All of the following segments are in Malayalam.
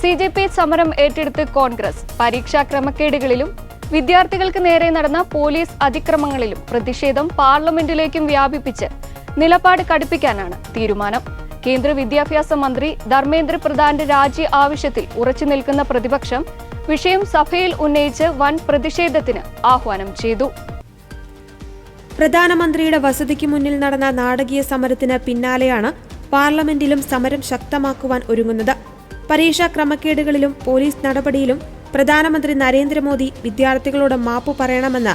CJP സമരം ഏറ്റെടുത്ത് കോൺഗ്രസ്. പരീക്ഷാ ക്രമക്കേടുകളിലും വിദ്യാർത്ഥികൾക്ക് നേരെ നടന്ന പോലീസ് അതിക്രമങ്ങളിലും പ്രതിഷേധം പാർലമെന്റിലേക്കും വ്യാപിപ്പിച്ച് നിലപാട് കടുപ്പിക്കാനാണ് തീരുമാനം. കേന്ദ്ര വിദ്യാഭ്യാസ മന്ത്രി ധർമ്മേന്ദ്ര പ്രധാന്റെ രാജി ആവശ്യത്തിൽ ഉറച്ചുനിൽക്കുന്ന പ്രതിപക്ഷം വിഷയം സഭയിൽ ഉന്നയിച്ച് വൻ പ്രതിഷേധത്തിന് ആഹ്വാനം ചെയ്തു. പ്രധാനമന്ത്രിയുടെ വസതിക്ക് മുന്നിൽ നടന്ന നാടകീയ സമരത്തിന് പിന്നാലെയാണ് പാർലമെന്റിലും സമരം ശക്തമാക്കുവാൻ ഒരുങ്ങുന്നത്. പരീക്ഷാ ക്രമക്കേടുകളിലും പോലീസ് നടപടിയിലും പ്രധാനമന്ത്രി നരേന്ദ്രമോദി വിദ്യാർത്ഥികളോട് മാപ്പു പറയണമെന്ന്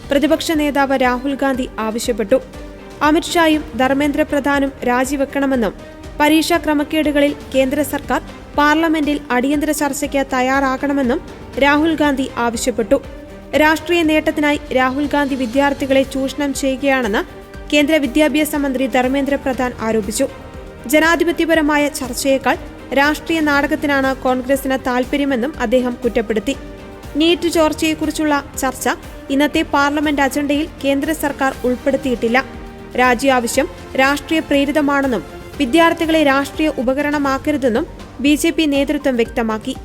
പ്രതിപക്ഷ നേതാവ് രാഹുൽ ഗാന്ധി ആവശ്യപ്പെട്ടു. അമിത്ഷായും ധർമ്മേന്ദ്ര പ്രധാനും രാജിവെക്കണമെന്നും പരീക്ഷാ ക്രമക്കേടുകളിൽ കേന്ദ്ര സർക്കാർ പാർലമെന്റിൽ അടിയന്തര ചർച്ചയ്ക്ക് തയ്യാറാകണമെന്നും രാഹുൽ ഗാന്ധി ആവശ്യപ്പെട്ടു. രാഷ്ട്രീയ നേട്ടത്തിനായി രാഹുൽ ഗാന്ധി വിദ്യാർത്ഥികളെ ചൂഷണം ചെയ്യുകയാണെന്ന് കേന്ദ്ര വിദ്യാഭ്യാസ മന്ത്രി ധർമ്മേന്ദ്ര പ്രധാൻ ആരോപിച്ചു. ജനാധിപത്യപരമായ ചർച്ചയേക്കാൾ രാഷ്ട്രീയ നാടകത്തിനാണ് കോൺഗ്രസിന് താൽപര്യമെന്നും അദ്ദേഹം കുറ്റപ്പെടുത്തി. നീറ്റ് ചോർച്ചയെക്കുറിച്ചുള്ള ചർച്ച ഇന്നത്തെ പാർലമെന്റ് അജണ്ടയിൽ കേന്ദ്ര സർക്കാർ ഉൾപ്പെടുത്തിയിട്ടില്ല. രാജി ആവശ്യം രാഷ്ട്രീയ പ്രേരിതമാണെന്നും വിദ്യാർത്ഥികളെ രാഷ്ട്രീയ ഉപകരണമാക്കരുതെന്നും BJP നേതൃത്വം വ്യക്തമാക്കി.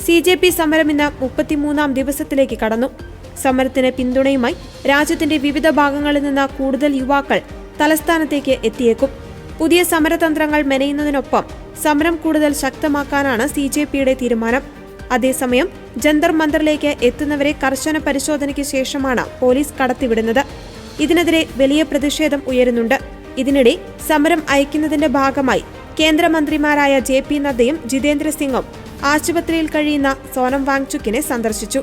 CJP സമരം ഇന്ന് 33ാം ദിവസത്തിലേക്ക് കടന്നു. സമരത്തിന് പിന്തുണയുമായി രാജ്യത്തിന്റെ വിവിധ ഭാഗങ്ങളിൽ നിന്ന് കൂടുതൽ യുവാക്കൾ തലസ്ഥാനത്തേക്ക് എത്തിയേക്കും. പുതിയ സമരതന്ത്രങ്ങൾ മെനയുന്നതിനൊപ്പം സമരം കൂടുതൽ ശക്തമാക്കാനാണ് CJPയുടെ തീരുമാനം. അതേസമയം ജന്തർ മന്ദറിലേക്ക് എത്തുന്നവരെ കർശന പരിശോധനയ്ക്ക് ശേഷമാണ് പോലീസ് കടത്തിവിടുന്നത്. ഇതിനെതിരെ വലിയ പ്രതിഷേധം ഉയരുന്നുണ്ട്. ഇതിനിടെ സമരം അയക്കുന്നതിന്റെ ഭാഗമായി കേന്ദ്രമന്ത്രിമാരായ JP നദ്ദയും ജിതേന്ദ്ര സിംഗും ആശുപത്രിയിൽ കഴിയുന്ന സോനം വാങ്ചുക്കിനെ സന്ദർശിച്ചു.